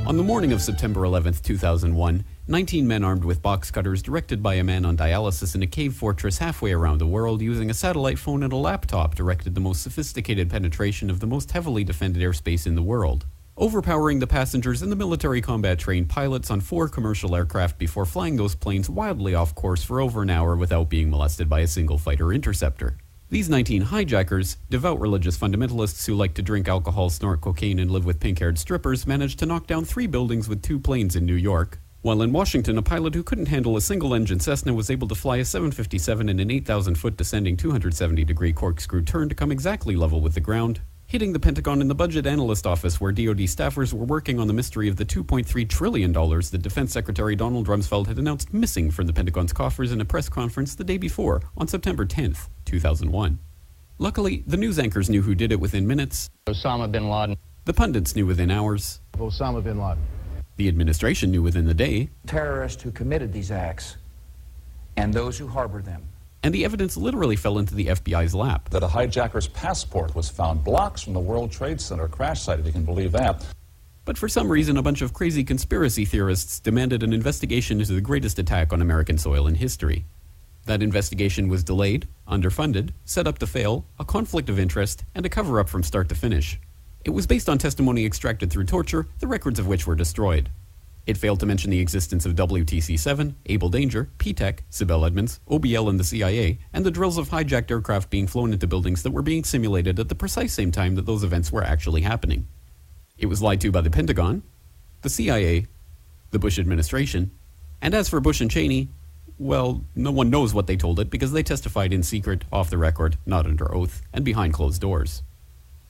On the morning of September 11th, 2001, 19 men armed with box cutters, directed by a man on dialysis in a cave fortress halfway around the world using a satellite phone and a laptop, directed the most sophisticated penetration of the most heavily defended airspace in the world, overpowering the passengers and the military combat-trained pilots on 4 commercial aircraft before flying those planes wildly off course for over an hour without being molested by a single fighter interceptor. These 19 hijackers, devout religious fundamentalists who like to drink alcohol, snort cocaine, and live with pink-haired strippers, managed to knock down 3 buildings with 2 planes in New York, while in Washington, a pilot who couldn't handle a single-engine Cessna was able to fly a 757 in an 8,000-foot descending 270-degree corkscrew turn to come exactly level with the ground, hitting the Pentagon in the budget analyst office where DoD staffers were working on the mystery of the $2.3 trillion that Defense Secretary Donald Rumsfeld had announced missing from the Pentagon's coffers in a press conference the day before, on September 10th, 2001. Luckily, the news anchors knew who did it within minutes. Osama bin Laden. The pundits knew within hours. Osama bin Laden. The administration knew within the day. Terrorists who committed these acts and those who harbored them. And the evidence literally fell into the FBI's lap. That a hijacker's passport was found blocks from the World Trade Center crash site, if you can believe that. But for some reason, a bunch of crazy conspiracy theorists demanded an investigation into the greatest attack on American soil in history. That investigation was delayed, underfunded, set up to fail, a conflict of interest, and a cover-up from start to finish. It was based on testimony extracted through torture, the records of which were destroyed. It failed to mention the existence of WTC-7, Able Danger, P-TECH, Sibel Edmonds, OBL and the CIA, and the drills of hijacked aircraft being flown into buildings that were being simulated at the precise same time that those events were actually happening. It was lied to by the Pentagon, the CIA, the Bush administration, and as for Bush and Cheney, well, no one knows what they told it because they testified in secret, off the record, not under oath, and behind closed doors.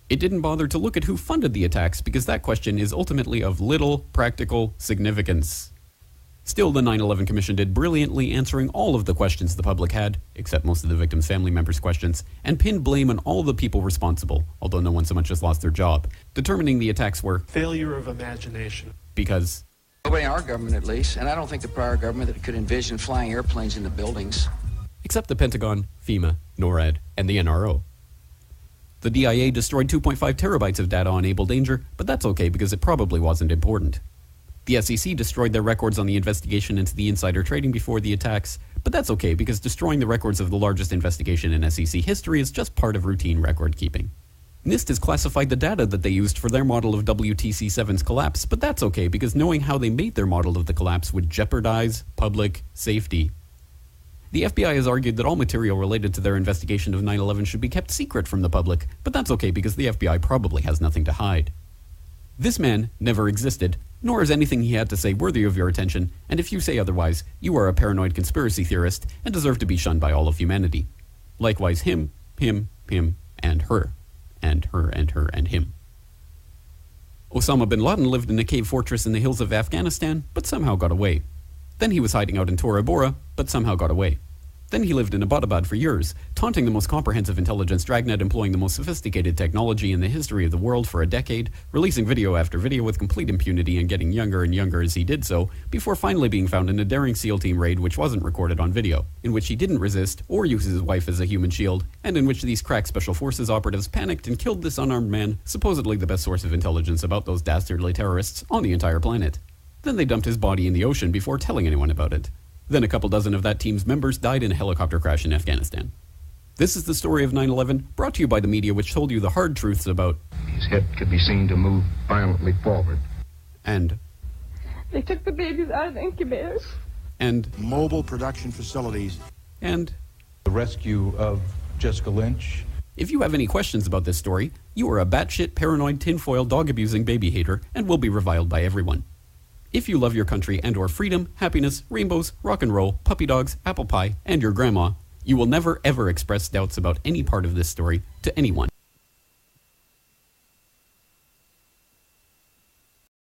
It didn't bother to look at who funded the attacks because that question is ultimately of little practical significance. Still, the 9/11 Commission did brilliantly, answering all of the questions the public had, except most of the victims' family members' questions, and pinned blame on all the people responsible, although no one so much as lost their job, determining the attacks were failure of imagination. Because Nobody in our government, at least, and I don't think the prior government that could envision flying airplanes into buildings. Except the Pentagon, FEMA, NORAD, and the NRO. The DIA destroyed 2.5 terabytes of data on Able Danger, but that's okay because it probably wasn't important. The SEC destroyed their records on the investigation into the insider trading before the attacks, but that's okay because destroying the records of the largest investigation in SEC history is just part of routine record keeping. NIST has classified the data that they used for their model of WTC-7's collapse, but that's okay because knowing how they made their model of the collapse would jeopardize public safety. The FBI has argued that all material related to their investigation of 9/11 should be kept secret from the public, but that's okay because the FBI probably has nothing to hide. This man never existed, nor is anything he had to say worthy of your attention, and if you say otherwise, you are a paranoid conspiracy theorist and deserve to be shunned by all of humanity. Likewise him, and her, and her, and her, and him. Osama bin Laden lived in a cave fortress in the hills of Afghanistan, but somehow got away. Then he was hiding out in Tora Bora, but somehow got away. Then he lived in Abbottabad for years, taunting the most comprehensive intelligence dragnet employing the most sophisticated technology in the history of the world for a decade, releasing video after video with complete impunity and getting younger and younger as he did so, before finally being found in a daring SEAL team raid which wasn't recorded on video, in which he didn't resist or use his wife as a human shield, and in which these crack special forces operatives panicked and killed this unarmed man, supposedly the best source of intelligence about those dastardly terrorists on the entire planet. Then they dumped his body in the ocean before telling anyone about it. Then a couple dozen of that team's members died in a helicopter crash in Afghanistan. This is the story of 9/11, brought to you by the media which told you the hard truths about his head could be seen to move violently forward. And they took the babies out of the incubators. And mobile production facilities. And the rescue of Jessica Lynch. If you have any questions about this story, you are a batshit paranoid tinfoil dog-abusing baby hater and will be reviled by everyone. If you love your country and or freedom, happiness, rainbows, rock and roll, puppy dogs, apple pie, and your grandma, you will never ever express doubts about any part of this story to anyone.